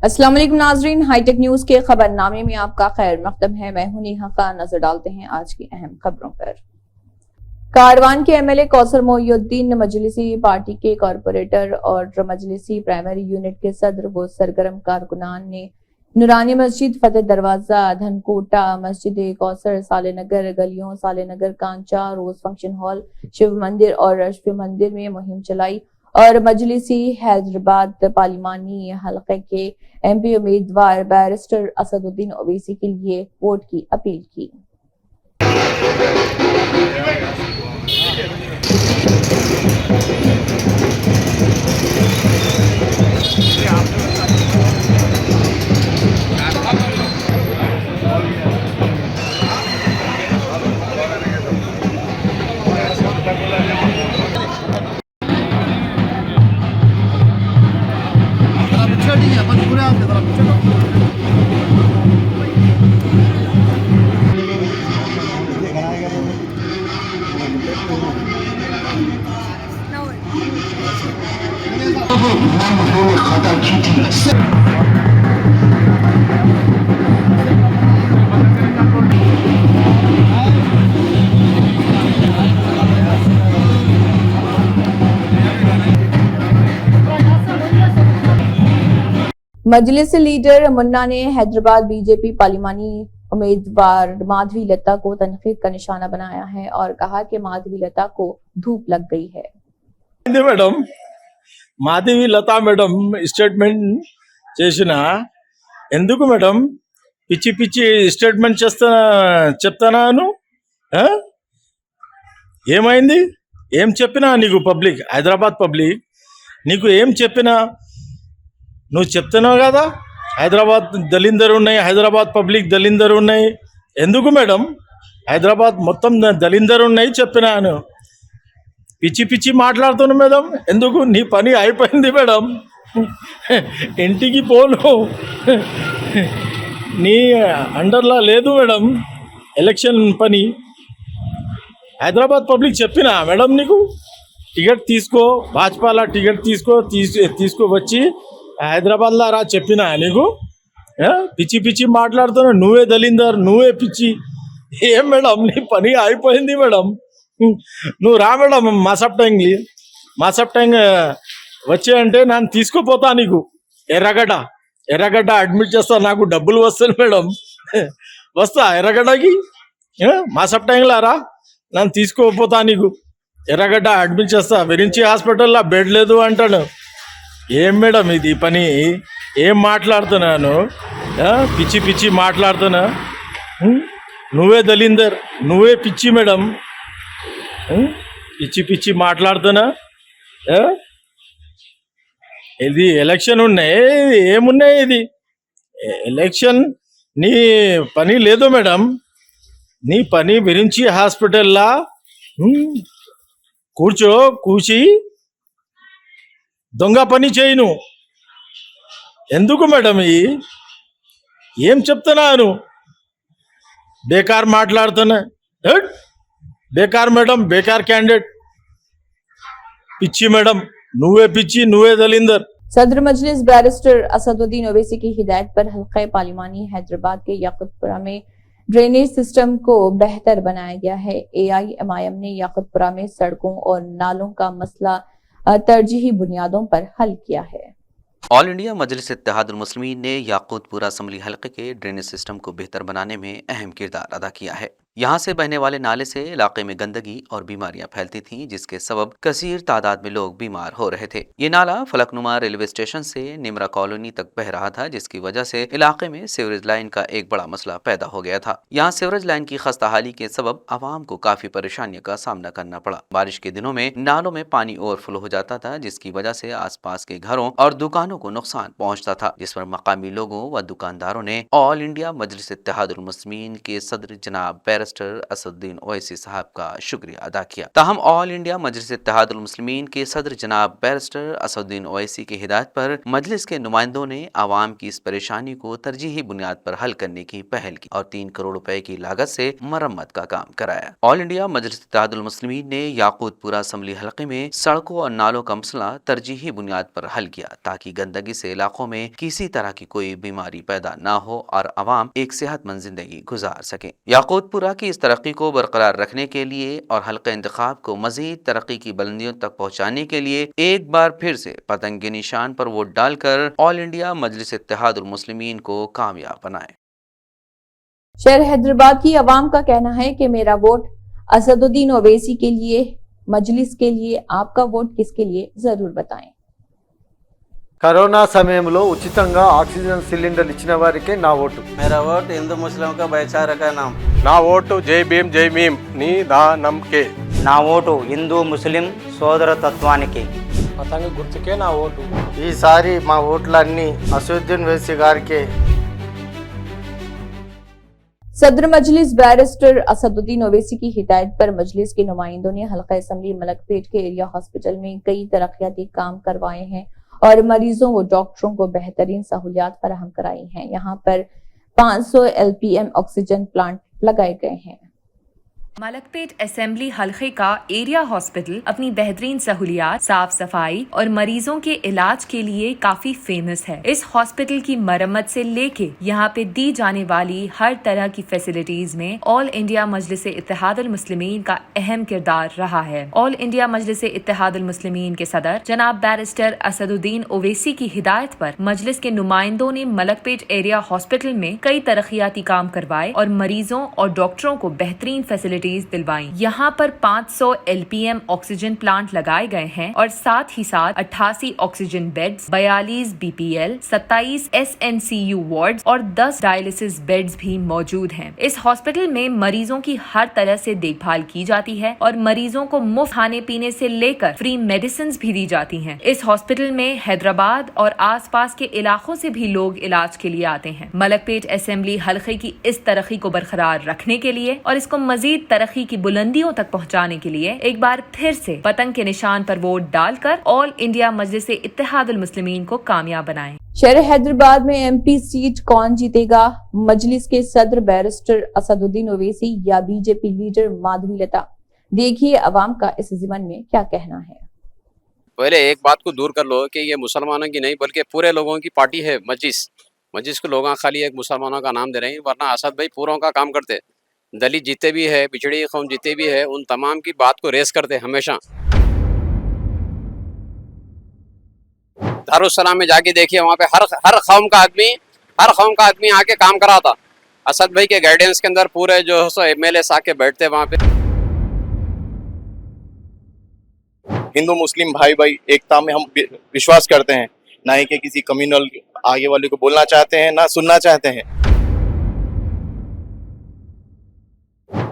अस्सलाम वालेकुम नाजरीन, हाईटेक न्यूज के खबरनामे में आपका खैर मकदम है। मैं हूं नेहा खान। नजर डालते हैं आज की अहम खबरों पर। कारवान के एमएलए कौसर मोइनुद्दीन मजलिसी पार्टी के कॉरपोरेटर और मजलिसी प्राइमरी यूनिट के सदर व सरगर्म कारकुनान ने नूरानी मस्जिद, फतेह दरवाजा, धनकोटा, मस्जिद कौसर, सालेनगर गलियों, सालेनगर कांचा, रोज फंक्शन हॉल, शिव मंदिर और रशफ मंदिर में मुहिम चलाई और मजलिसी हैदराबाद पार्लिमानी हलके के एमपी उम्मीदवार बैरिस्टर असदुद्दीन ओवैसी के लिए वोट की अपील की। मजलिस लीडर मुन्ना ने हैदराबाद बीजेपी पार्लिमानी उम्मीदवार माधवी लता को तनकीद का निशाना बनाया है और कहा कि माधवी लता को धूप लग गई है। Madam Madhavi Latha madam statement చేసిన ఎందుకు మేడం పిచ్చి పిచ్చి స్టేట్మెంట్ చెప్తాను ఏమైంది? ఏం చెప్పినా నీకు పబ్లిక్, హైదరాబాద్ పబ్లిక్ నీకు ఏం చెప్పినా నువ్వు చెప్తున్నావు కదా, హైదరాబాద్ దళిందరు ఉన్నాయి, హైదరాబాద్ పబ్లిక్ దళిందరు ఉన్నాయి. ఎందుకు మేడం? హైదరాబాద్ మొత్తం దళిందరు ఉన్నాయి చెప్పినాను. పిచ్చి పిచ్చి మాట్లాడుతున్నా మేడం. ఎందుకు? నీ పని అయిపోయింది మేడం, ఇంటికి పోను, నీ అండర్లా లేదు మేడం ఎలక్షన్ పని. హైదరాబాద్ పబ్లిక్ చెప్పినా మేడం నీకు టికెట్ తీసుకో, భాజపాలా టికెట్ తీసుకొచ్చి హైదరాబాద్లో రా చెప్పినా నీకు. పిచ్చి పిచ్చి మాట్లాడుతున్నావు, నువ్వే దళిందర్, నువ్వే పిచ్చి. ఏం మేడం నీ పని అయిపోయింది మేడం. నువ్వు రా మేడం మాసప్ ట్యాంగ్ వచ్చే అంటే నన్ను తీసుకుపోతా, నీకు ఎర్రగడ్డ అడ్మిట్ చేస్తా, నాకు డబ్బులు వస్తాయి మేడం. వస్తా ఎర్రగడ్డకి, మాసప్ ట్యాంగ్లా రా, నన్ను తీసుకోపోతా, నీకు ఎర్రగడ్డ అడ్మిట్ చేస్తా. విరించి హాస్పిటల్లో బెడ్ లేదు అంటాడు. ఏం మేడం ఇది పని? ఏం మాట్లాడుతున్నాను? పిచ్చి పిచ్చి మాట్లాడుతున్నా. నువ్వే దళిందర్, నువ్వే పిచ్చి మేడం. పిచ్చి పిచ్చి మాట్లాడుతున్నా. ఇది ఎలక్షన్ ఉన్నాయి, ఏమున్నాయి ఇది ఎలక్షన్? నీ పని లేదు మేడం. నీ పని విరించి హాస్పిటల్లా కూర్చి దొంగ పని చేయను. ఎందుకు మేడం? ఏం చెప్తున్నాను? బేకార్ మాట్లాడుతున్నా. బేకార్ మేడం, బేకార్ कैंडिडेट, पिच्ची मैडम, నువ్వే పిచ్చి, నువ్వే దళిందర్. सदर मजलिस बैरिस्टर असदुद्दीन ओवैसी की हिदायत पर हल्का पार्लिमानी हैदराबाद के याकुतपुरा में ड्रेनेज सिस्टम को बेहतर बनाया गया है। AIMIM ने याकुतपुरा में सड़कों और नालों का मसला तरजीही बुनियादों पर हल किया है। ऑल इंडिया मजलिस इत्तेहादुल मुस्लिमीन ने याकूतपुरा असम्बली हलके के ड्रेनेज सिस्टम को बेहतर बनाने में अहम किरदार अदा किया है। यहाँ से बहने वाले नाले से इलाके में गंदगी और बीमारियां फैलती थीं, जिसके सबब कसीर तादाद में लोग बीमार हो रहे थे। ये नाला फलकनुमा रेलवे स्टेशन से निमरा कॉलोनी तक बह रहा था, जिसकी वजह से इलाके में सीवरेज लाइन का एक बड़ा मसला पैदा हो गया था। यहाँ सीवरेज लाइन की खस्ताहाली के सबब आवाम को काफी परेशानियों का सामना करना पड़ा। बारिश के दिनों में नालों में पानी ओवरफ्लो हो जाता था, जिसकी वजह से आसपास के घरों और दुकानों को नुकसान पहुँचता था, जिस पर मकामी लोगों व दुकानदारों ने ऑल इंडिया मजलिस इत्तेहादुल मुस्लिमीन के सदर जनाब बैरिस्टर असदुद्दीन ओवैसी साहब का शुक्रिया अदा किया। ताहम ऑल इंडिया मजलिस इत्तेहादुल मुस्लिमीन के सदर जनाब बैरिस्टर असदुद्दीन ओवैसी की हिदायत पर मजलिस के नुमाइंदों ने आवाम की इस परेशानी को तरजीही बुनियाद पर हल करने की पहल की और 3 करोड़ रुपए की लागत से मरम्मत का काम कराया। ऑल इंडिया मजलिस इत्तेहादुल मुस्लिमीन ने याकूतपुरा असम्बली हलके में सड़कों और नालों का मसला तरजीही बुनियाद पर हल किया ताकि गंदगी से इलाकों में किसी तरह की कोई बीमारी पैदा न हो और आवाम एक सेहतमंद जिंदगी गुजार सके। याकूतपुरा की इस तरक्की को बरकरार रखने के लिए और हल्का इंतखाब को मजीद तरक्की की बुलंदियों तक पहुँचाने के लिए एक बार फिर से पतंग के निशान पर वोट डालकर ऑल इंडिया मजलिस इत्तेहादुल मुस्लिमीन को कामयाब बनाए। शहर हैदराबाद की आवाम का कहना है कि मेरा वोट असदुद्दीन ओवैसी के लिए, मजलिस के लिए, आपका वोट किसके लिए, जरूर बताएं। కరోనా సమయంలో ఉచితంగా ఆక్సిజన్ సిలిండర్లు ఇచ్చిన వారికే నా ఓటు. मेरा वोट हिंदू मुस्लिम का भाईचारा का नाम। నా ఓటు జై భీమ్ జై మీమ్ నీ దానం కే. నా ఓటు హిందూ ముస్లిం సోదరతత్వానికి. పతంగ గుర్తుకే నా ఓటు. ఈసారి మా ఓట్లన్నీ అసదుద్దీన్ ఓవైసీ గారికే. सदर मजलिस बैरिस्टर असदुद्दीन ओवैसी की हिदायत पर मजलिस के नुमाइंदों ने हल्का असम्बली मलकपेट के एरिया हॉस्पिटल में कई तरक्याती काम करवाए हैं और मरीजों व डॉक्टरों को बेहतरीन सहूलियात फराहम कराई हैं। यहाँ पर 500 LPM ऑक्सीजन प्लांट लगाए गए हैं। मलकपेट असेंबली हलके का एरिया हॉस्पिटल अपनी बेहतरीन सहूलियात, साफ सफाई और मरीजों के इलाज के लिए काफी फेमस है। इस हॉस्पिटल की मरम्मत से लेके यहाँ पे दी जाने वाली हर तरह की फैसिलिटीज में ऑल इंडिया मजलिस इत्तेहादुल मुस्लिमीन का अहम किरदार रहा है। ऑल इंडिया मजलिस इत्तेहादुल मुस्लिमीन के सदर जनाब बैरिस्टर असदुद्दीन ओवैसी की हिदायत पर मजलिस के नुमाइंदों ने मलकपेट एरिया हॉस्पिटल में कई तरक्याती काम करवाए और मरीजों और डॉक्टरों को बेहतरीन फैसिलिटीज दिलवाई। यहाँ पर 500 LPM ऑक्सीजन प्लांट लगाए गए हैं और साथ ही साथ 88 oxygen beds, 42 BPL, 27 SNCU wards और 10 डायलिसिस बेड्स भी मौजूद हैं। इस हॉस्पिटल में मरीजों की हर तरह से देखभाल की जाती है और मरीजों को मुफ्त खाने पीने से लेकर फ्री मेडिसिन भी दी जाती हैं। इस हॉस्पिटल में हैदराबाद और आसपास के इलाकों से भी लोग इलाज के लिए आते हैं। मलकपेट असेंबली हलके की इस तरक्की को बरकरार रखने के लिए और इसको मजीद तरक्की की बुलंदियों तक पहुंचाने के लिए एक बार फिर से पतंग के निशान पर वोट डालकर ऑल इंडिया मजलिस इत्तेहादुल मुस्लिमीन को कामयाब बनाएं। शहर हैदराबाद में MP सीट कौन जीतेगा? मजलिस के सदर बैरिस्टर असदुद्दीन ओवैसी या बीजेपी लीडर माधवी लता? देखिए अवाम का इस ज़िमन में क्या कहना है। पहले एक बात को दूर कर लो कि ये मुसलमानों की नहीं बल्कि पूरे लोगों की पार्टी है मजलिस को लोग खाली एक मुसलमानों का नाम दे रहे हैं, वरना असद भाई पूरों का काम करते। दलित जितने भी है, पिछड़ी कौम जितने भी है, उन तमाम की बात को रेस करते हमेशा। दारुस्सलाम में जाके देखिए, वहाँ पे हर कौम का आदमी आके काम करा था। असद भाई के गाइडेंस के अंदर पूरे जो है MLA आके बैठते वहाँ पे। हिंदू मुस्लिम भाई एकता में हम विश्वास करते हैं, ना ही कि किसी कम्युनल आगे वाले को बोलना चाहते हैं, ना सुनना चाहते हैं।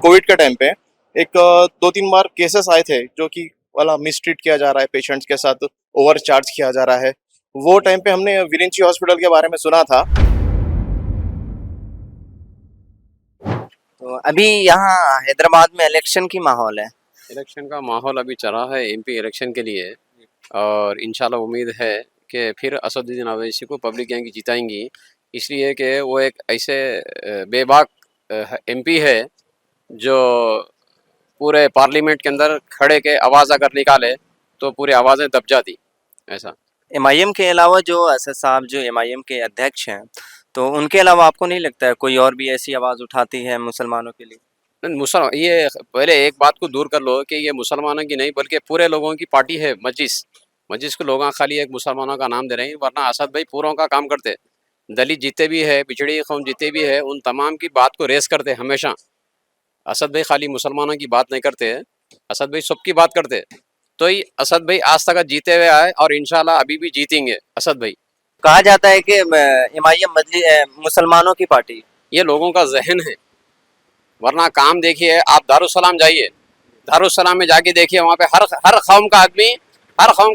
कोविड के टाइम पे एक 2-3 बार केसेस आए थे जो कि वाला मिसट्रीट किया जा रहा है, पेशेंट्स के साथ ओवर चार्ज किया जा रहा है। वो टाइम पे हमने विरिंची हॉस्पिटल के बारे में सुना था। तो अभी यहाँ हैदराबाद में इलेक्शन की माहौल है। इलेक्शन का माहौल अभी चल रहा है MP इलेक्शन के लिए, और इंशाल्लाह उम्मीद है कि फिर असदुद्दीन ओवैसी को पब्लिक यहाँ की जिताएंगी, इसलिए कि वो एक ऐसे बेबाक MP है जो पूरे पार्लियामेंट के अंदर खड़े के आवाज़ अगर निकाले तो पूरी आवाज़ें दब जाती। ऐसा MIM के अलावा जो असद साहब जो MIM के अध्यक्ष हैं, तो उनके अलावा आपको नहीं लगता है कोई और भी ऐसी आवाज़ उठाती है मुसलमानों के लिए? ये पहले एक बात को दूर कर लो कि ये मुसलमानों की नहीं बल्कि पूरे लोगों की पार्टी है मजलिस को लोग खाली एक मुसलमानों का नाम दे रहे हैं, वरना असद भाई पूरों का काम करते। दलित जितने भी है, पिछड़ी कौम जितने भी है, उन तमाम की बात को रेस करते हमेशा। असद भाई खाली मुसलमानों की बात नहीं करते, असद भाई सबकी बात करते। तो ही असद भाई आज तक जीते हुए आए और इंशाल्लाह अभी भी जीतेंगे असद भाई। कहा जाता है कि MIM मुसलमानों की पार्टी, ये लोगों का जहन है, वरना काम देखिए। आप दारुस्सलाम जाइए, दारुस्सलाम में जाके देखिए, वहाँ पे हर कौम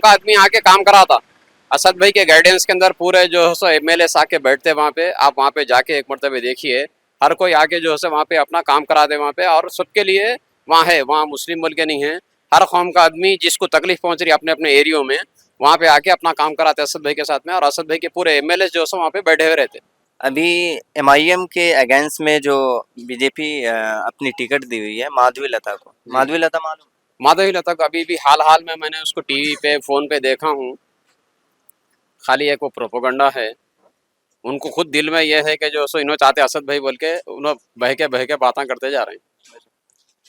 का आदमी आके काम करा था। असद भाई के गाइडेंस के अंदर पूरे जो है MLA आके बैठते वहाँ पे। आप वहाँ पे जाके एक मरतबे देखिए, हर कोई आके जो है वहाँ पे अपना काम करा दे वहाँ पे, और सबके लिए वहाँ है, वहाँ मुस्लिम मुल्क नहीं है, हर कौम का आदमी जिसको तकलीफ पहुँच रही है अपने अपने एरियो में वहाँ पे आके अपना काम कराते असद भाई के साथ में, और असद भाई के पूरे MLA जो है वहाँ पे बैठे हुए रहते। अभी MIM के अगेंस्ट में जो बीजेपी अपनी टिकट दी हुई है माधवी लता को, माधवी लता मालूम? माधवी लता को अभी भी हाल में मैंने उसको टीवी पे फ़ोन पे देखा हूँ, खाली एक वो प्रोपोगंडा है, उनको खुद दिल में ये है कि जो सो इन्हों चाहते असद भाई बोल के उन्हों बह के बातें करते जा रहे हैं।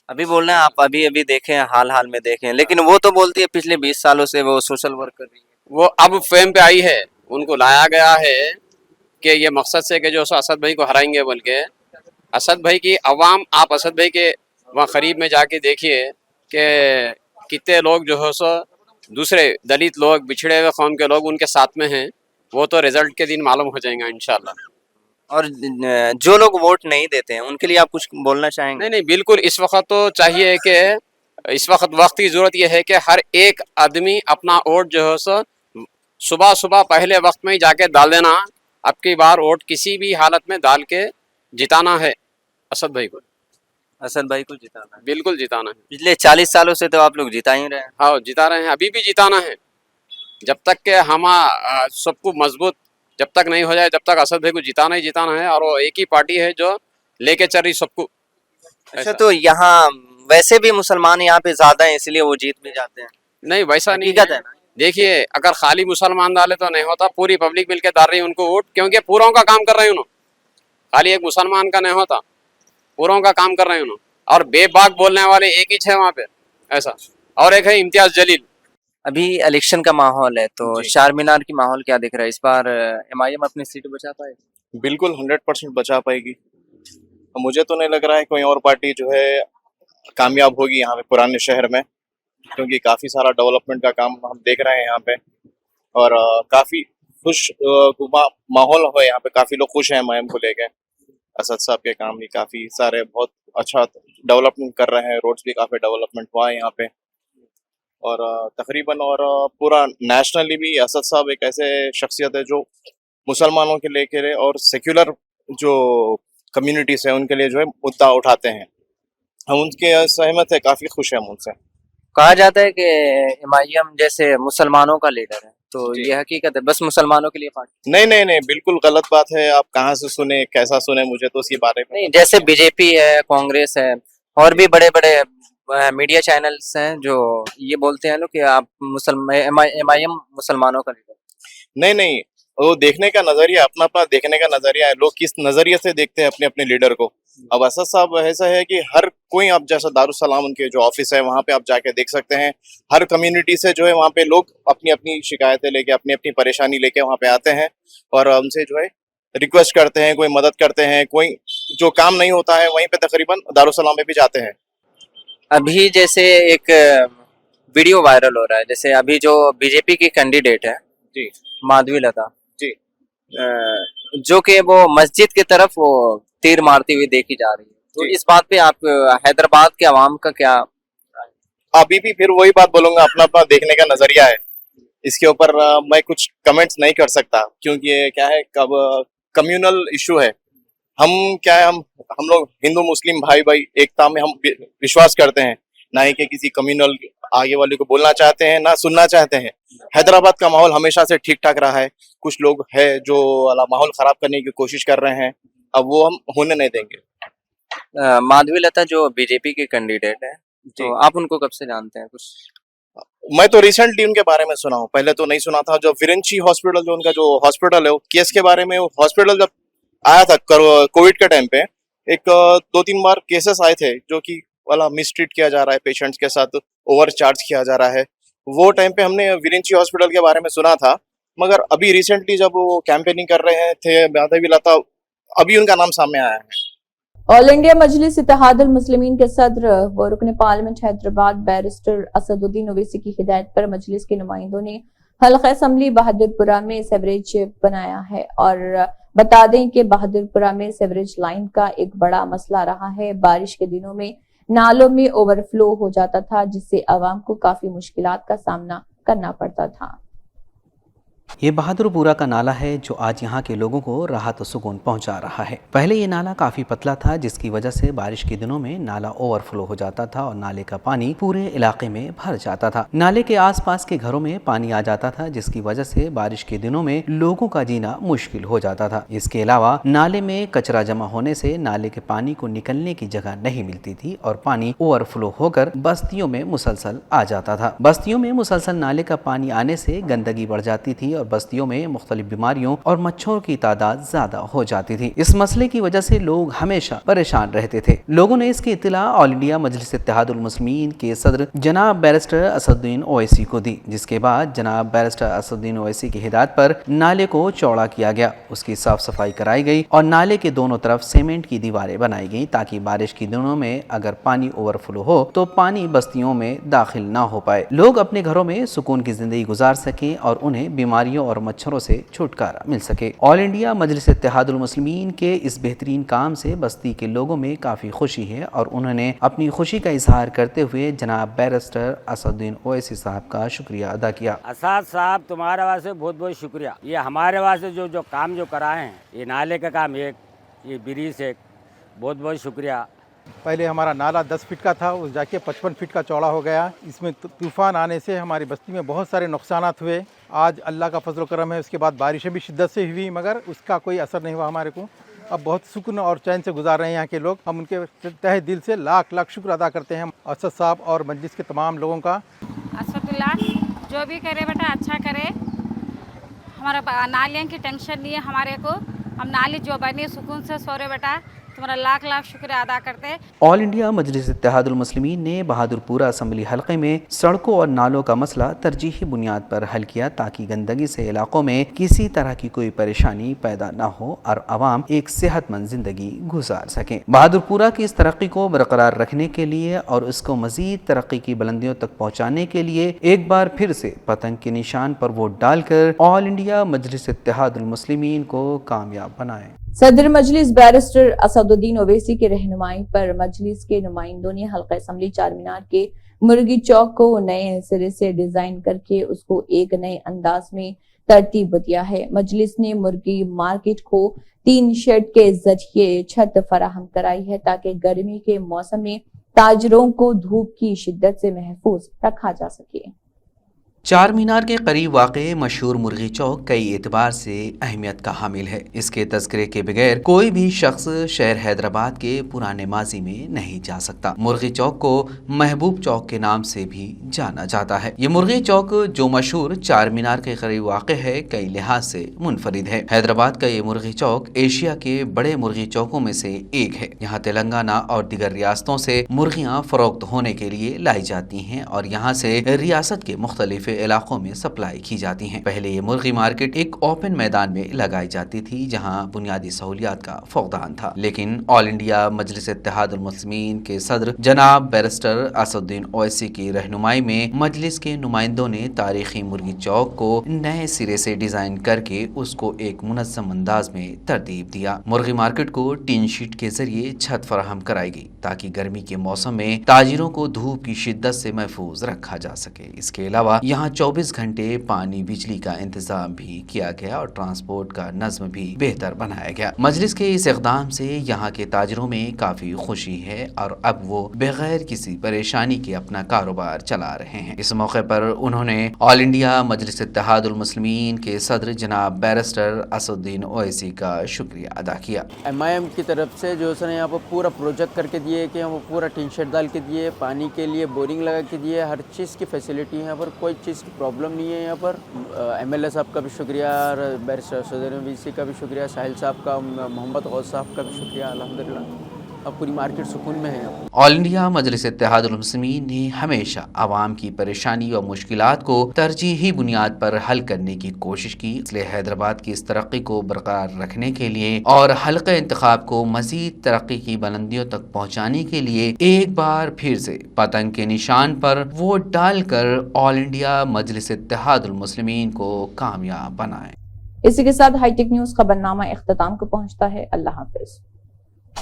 अभी बोल रहे हैं आप अभी देखें, हाल में देखें, लेकिन वो तो बोलती है पिछले 20 सालों से वो सोशल वर्क कर रही है। वो अब फेम पे आई है, उनको लाया गया है कि ये मकसद से कि जो सो असद भाई को हराएंगे बोल के। असद भाई की अवाम, आप असद भाई के वहाँ करीब में जाके देखिए कि कितने लोग जो है सो दूसरे दलित लोग, बिछड़े हुए कौम के लोग उनके साथ में हैं, वो तो रिजल्ट के दिन मालूम हो जाएगा इंशाल्लाह। और जो लोग वोट नहीं देते हैं उनके लिए आप कुछ बोलना चाहेंगे? नहीं बिल्कुल, इस वक्त तो चाहिए कि इस वक्त की ज़रूरत यह है कि हर एक आदमी अपना वोट जो है सो सुबह पहले वक्त में ही जाके डाल देना। अब की बार वोट किसी भी हालत में डाल के जिताना है असद भाई को, असद भाई को जिताना है। बिल्कुल जिताना है। पिछले 40 सालों से तो आप लोग जिता ही रहे हैं। हाँ जिता रहे हैं, अभी भी जिताना है। जब तक के हम सबको मजबूत जब तक नहीं हो जाए, जब तक असद भाई को जिताना ही जिताना है, और वो एक ही पार्टी है जो लेके चल रही सबको। अच्छा, तो यहाँ वैसे भी मुसलमान यहाँ पे ज्यादा हैं इसलिए वो जीत भी जाते हैं? नहीं वैसा नहीं हकीकत है ना? देखिए, अगर खाली मुसलमान डाले तो नहीं होता, पूरी पब्लिक मिलके डाल रही है उनको वोट, क्योंकि पूरों का काम कर रहे हैं उन्होंने, खाली एक मुसलमान का नहीं होता, पूरों का काम कर रहे हैं उन्होंने। और बेबाक बोलने वाले एक ही है वहाँ पे ऐसा, और एक है इम्तियाज जलील। अभी इलेक्शन का माहौल है, तो चार मीनार की माहौल क्या दिख रहा है? इस बार MIM अपनी सीट बचा पाएगी? बिल्कुल 100% बचा पाएगी। मुझे तो नहीं लग रहा है कोई और पार्टी जो है कामयाब होगी यहाँ पे पुराने शहर में, क्योंकि काफ़ी सारा डेवलपमेंट का काम हम देख रहे हैं यहाँ पे, और काफ़ी खुश माहौल हो यहाँ पे, काफ़ी लोग खुश हैं MIM को लेके। असद साहब के काम भी काफ़ी सारे बहुत अच्छा डेवलपमेंट कर रहे हैं, रोड्स भी काफ़ी डेवलपमेंट हुआ है यहाँ पे, और तकरीबन और पूरा नेशनली भी असद साहब एक ऐसे शख्सियत है जो मुसलमानों के लेके और सेक्युलर जो कम्युनिटीज़ है उनके लिए जो है मुद्दा उठाते हैं। हम उनके सहमत है, काफ़ी खुश हैं हम उनसे। कहा जाता है कि MIM जैसे मुसलमानों का लीडर है, तो ये हकीकत है? बस मुसलमानों के लिए पार्टी? नहीं, बिल्कुल गलत बात है। आप कहाँ से सुने, कैसा सुने, मुझे तो इसके बारे में नहीं, जैसे BJP है, कांग्रेस है, और भी बड़े बड़े मीडिया चैनल्स हैं जो ये बोलते हैं लोग कि आप MIM मुसलमानों का लीडर। नहीं, वो देखने का नजरिया, अपना अपना देखने का नजरिया है। लोग किस नजरिए से देखते हैं अपने अपने लीडर को। अब असद साहब ऐसा है कि हर कोई, आप जैसा दारुसलाम उनके जो ऑफिस है वहाँ पे आप जाके देख सकते हैं, हर कम्युनिटी से जो है वहाँ पे लोग अपनी अपनी शिकायतें लेके, अपनी अपनी परेशानी लेके वहाँ पे आते हैं, और उनसे जो है रिक्वेस्ट करते हैं, कोई मदद करते हैं, कोई जो काम नहीं होता है वहीं पे तकरीबन दारुसलाम में भी जाते हैं। अभी जैसे एक वीडियो वायरल हो रहा है, जैसे अभी जो BJP की कैंडिडेट है जी, माधवी लता जी, जो कि वो मस्जिद की तरफ वो तीर मारती हुई देखी जा रही है, तो इस बात पे आप हैदराबाद के अवाम का क्या? अभी भी फिर वही बात बोलूंगा, अपना अपना देखने का नजरिया है। इसके ऊपर मैं कुछ कमेंट्स नहीं कर सकता, क्योंकि ये क्या है, कब कम्युनल इशू है। हम क्या है, हम लोग हिंदू मुस्लिम भाई भाई एकता में हम विश्वास करते हैं, ना ही कि किसी कम्युनल आगे वाले को बोलना चाहते हैं, ना सुनना चाहते हैं। हैदराबाद का माहौल हमेशा से ठीक ठाक रहा है। कुछ लोग है जो माहौल खराब करने की कोशिश कर रहे हैं, अब वो हम होने नहीं देंगे। माधवी लता जो BJP के कैंडिडेट है, तो आप उनको कब से जानते हैं? कुछ मैं तो रिसेंटली उनके बारे में सुना हूँ, पहले तो नहीं सुना था। जो विरेंची हॉस्पिटल, जो उनका जो हॉस्पिटल है, वो केस के बारे में, वो हॉस्पिटल जब आया था कोविड के टाइम पे, एक 2-3 बार केसेस आए थे जो कि मिसट्रीट किया जा रहा है, पेशेंट्स के साथ ओवर चार्ज किया जा रहा है। वो टाइम पे हमने विरेंची हॉस्पिटल के बारे में सुना था, मगर अभी रिसेंटली जब वो कैंपेनिंग कर रहे थे माधवी लता, अभी उनका नाम सामने आया है। ऑल इंडिया मजलिस इत्तेहादुल मुस्लिमीन के सदर व रुकन पार्लियामेंट हैदराबाद बैरिस्टर असदुद्दीन ओवैसी की हिदायत पर मजलिस के नुमाइंदों ने हल्का असम्बली बहादुरपुरा में सेवरेज बनाया है। और बता दें कि बहादुरपुरा में सेवरेज लाइन का एक बड़ा मसला रहा है। बारिश के दिनों में नालों में ओवरफ्लो हो जाता था, जिससे आवाम को काफी मुश्किलात का सामना करना पड़ता था। یہ بہادر پورہ کا نالا ہے جو آج یہاں کے لوگوں کو راحت و سکون پہنچا رہا ہے۔ پہلے یہ نالا کافی پتلا تھا جس کی وجہ سے بارش کے دنوں میں نالا اوور فلو ہو جاتا تھا اور نالے کا پانی پورے علاقے میں بھر جاتا تھا۔ نالے کے آس پاس کے گھروں میں پانی آ جاتا تھا جس کی وجہ سے بارش کے دنوں میں لوگوں کا جینا مشکل ہو جاتا تھا۔ اس کے علاوہ نالے میں کچرا جمع ہونے سے نالے کے پانی کو نکلنے کی جگہ نہیں ملتی تھی اور پانی اوور فلو ہو کر بستیوں میں مسلسل آ جاتا تھا۔ بستیوں میں مسلسل نالے کا پانی آنے سے گندگی بڑھ جاتی تھی اور بستیوں میں مختلف بیماریوں اور مچھروں کی تعداد زیادہ ہو جاتی تھی۔ اس مسئلے کی وجہ سے لوگ ہمیشہ پریشان رہتے تھے۔ لوگوں نے اس کی اطلاع آل انڈیا مجلس اتحاد المسلمین کے صدر جناب بیرسٹر اسد الدین اویسی کو دی، جس کے بعد جناب بیرسٹر اسد الدین اویسی کی ہدایت پر نالے کو چوڑا کیا گیا، اس کی صاف صفائی کرائی گئی اور نالے کے دونوں طرف سیمنٹ کی دیواریں بنائی گئیں تاکہ بارش کے دنوں میں اگر پانی اوور فلو ہو تو پانی بستیوں میں داخل نہ ہو پائے، لوگ اپنے گھروں میں سکون کی زندگی گزار سکیں اور انہیں بیماریوں اور مچھروں سے چھٹکارا مل سکے۔ آل انڈیا مجلس اتحاد المسلمین کے اس بہترین کام سے بستی کے لوگوں میں کافی خوشی ہے اور انہوں نے اپنی خوشی کا اظہار کرتے ہوئے جناب بیرسٹر اسد الدین اویسی صاحب کا شکریہ ادا کیا۔ اسد صاحب تمہارے واسطے بہت بہت شکریہ، یہ ہمارے واسطے جو کام جو کرائے ہیں، یہ نالے کا کام ایک، یہ بریج ایک، بہت بہت شکریہ۔ پہلے ہمارا نالا 10 فٹ کا تھا، اس جا کے 55 فٹ کا چوڑا ہو گیا۔ اس میں طوفان آنے سے ہماری بستی میں بہت سارے نقصانات ہوئے۔ آج اللہ کا فضل و کرم ہے، اس کے بعد بارشیں بھی شدت سے ہوئی مگر اس کا کوئی اثر نہیں ہوا ہمارے کو۔ اب بہت سکون اور چین سے گزار رہے ہیں یہاں کے لوگ۔ ہم ان کے تہ دل سے لاکھ لاکھ شکر ادا کرتے ہیں اسد صاحب اور مجلس کے تمام لوگوں کا۔ اسد اللہ جو بھی کرے بیٹا اچھا کرے، ہمارا نالیاں کی ٹینشن نہیں ہے ہمارے کو، ہم نالی جو بنی سکون سے سو رہے بیٹا، تمہارا لاکھ لاکھ شکریہ ادا کرتے۔ آل انڈیا مجلس اتحاد المسلمین نے بہادر پورہ اسمبلی حلقے میں سڑکوں اور نالوں کا مسئلہ ترجیحی بنیاد پر حل کیا تاکہ گندگی سے علاقوں میں کسی طرح کی کوئی پریشانی پیدا نہ ہو اور عوام ایک صحت مند زندگی گزار سکیں۔ بہادر پورہ کی اس ترقی کو برقرار رکھنے کے لیے اور اس کو مزید ترقی کی بلندیوں تک پہنچانے کے لیے ایک بار پھر سے پتنگ کے نشان پر ووٹ ڈال کر آل انڈیا مجلس اتحاد المسلمین کو کامیاب بنائیں۔ صدر مجلس بیرسٹر اسد الدین اویسی کی رہنمائی پر مجلس کے نمائندوں نے حلقہ اسمبلی چار مینار کے مرغی چوک کو نئے سرے سے ڈیزائن کر کے اس کو ایک نئے انداز میں ترتیب دیا ہے۔ مجلس نے مرغی مارکیٹ کو 3 شیڈ کے ذریعے چھت فراہم کرائی ہے تاکہ گرمی کے موسم میں تاجروں کو دھوپ کی شدت سے محفوظ رکھا جا سکے۔ چار مینار کے قریب واقع مشہور مرغی چوک کئی اعتبار سے اہمیت کا حامل ہے۔ اس کے تذکرے کے بغیر کوئی بھی شخص شہر حیدرآباد کے پرانے ماضی میں نہیں جا سکتا۔ مرغی چوک کو محبوب چوک کے نام سے بھی جانا جاتا ہے۔ یہ مرغی چوک جو مشہور چار مینار کے قریب واقع ہے کئی لحاظ سے منفرد ہے۔ حیدرآباد کا یہ مرغی چوک ایشیا کے بڑے مرغی چوکوں میں سے ایک ہے۔ یہاں تلنگانہ اور دیگر ریاستوں سے مرغیاں فروخت ہونے کے لیے لائی جاتی ہیں اور یہاں سے ریاست کے مختلف علاقوں میں سپلائی کی جاتی ہیں۔ پہلے یہ مرغی مارکیٹ ایک اوپن میدان میں لگائی جاتی تھی جہاں بنیادی سہولیات کا فقدان تھا، لیکن آل انڈیا مجلس اتحاد المسلمین کے صدر جناب بیرسٹر اسد الدین اویسی کی رہنمائی میں مجلس کے نمائندوں نے تاریخی مرغی چوک کو نئے سرے سے ڈیزائن کر کے اس کو ایک منظم انداز میں ترتیب دیا۔ مرغی مارکیٹ کو ٹین شیٹ کے ذریعے چھت فراہم کرائی گئی تاکہ گرمی کے موسم میں تاجروں کو دھوپ کی شدت سے محفوظ رکھا جا سکے۔ اس کے علاوہ یہاں 24 گھنٹے پانی بجلی کا انتظام بھی کیا گیا اور ٹرانسپورٹ کا نظم بھی بہتر بنایا گیا۔ مجلس کے اس اقدام سے یہاں کے تاجروں میں کافی خوشی ہے اور اب وہ بغیر کسی پریشانی کے اپنا کاروبار چلا رہے ہیں۔ اس موقع پر انہوں نے آل انڈیا مجلس اتحاد المسلمین کے صدر جناب بیرسٹر اسد الدین اویسی کا شکریہ ادا کیا۔ MIM کی طرف سے جو اس نے یہاں پر پورا پروجیکٹ کر کے دیے کہ وہ پورا ٹین شیڈ ڈال کے دیے، پانی کے لیے بورنگ لگا کے دیے، ہر چیز کی فیسلٹی ہے یہاں پر، کوئی چیز کی پرابلم نہیں ہے یہاں پر۔ MLA صاحب کا بھی شکریہ، بیرسٹر صدر اویسی کا بھی شکریہ، ساحل صاحب کا، محمد غوث صاحب کا بھی شکریہ۔ الحمدللہ اب پوری مارکیٹ سکون میں ہے۔ آل انڈیا مجلس اتحاد المسلمین نے ہمیشہ عوام کی پریشانی اور مشکلات کو ترجیحی بنیاد پر حل کرنے کی کوشش کی، اس لیے حیدرآباد کی اس ترقی کو برقرار رکھنے کے لیے اور حلقہ انتخاب کو مزید ترقی کی بلندیوں تک پہنچانے کے لیے ایک بار پھر سے پتنگ کے نشان پر ووٹ ڈال کر آل انڈیا مجلس اتحاد المسلمین کو کامیاب بنائیں۔ اسی کے ساتھ ہائی ٹیک نیوز خبرنامہ اختتام کو پہنچتا ہے۔ اللہ حافظ۔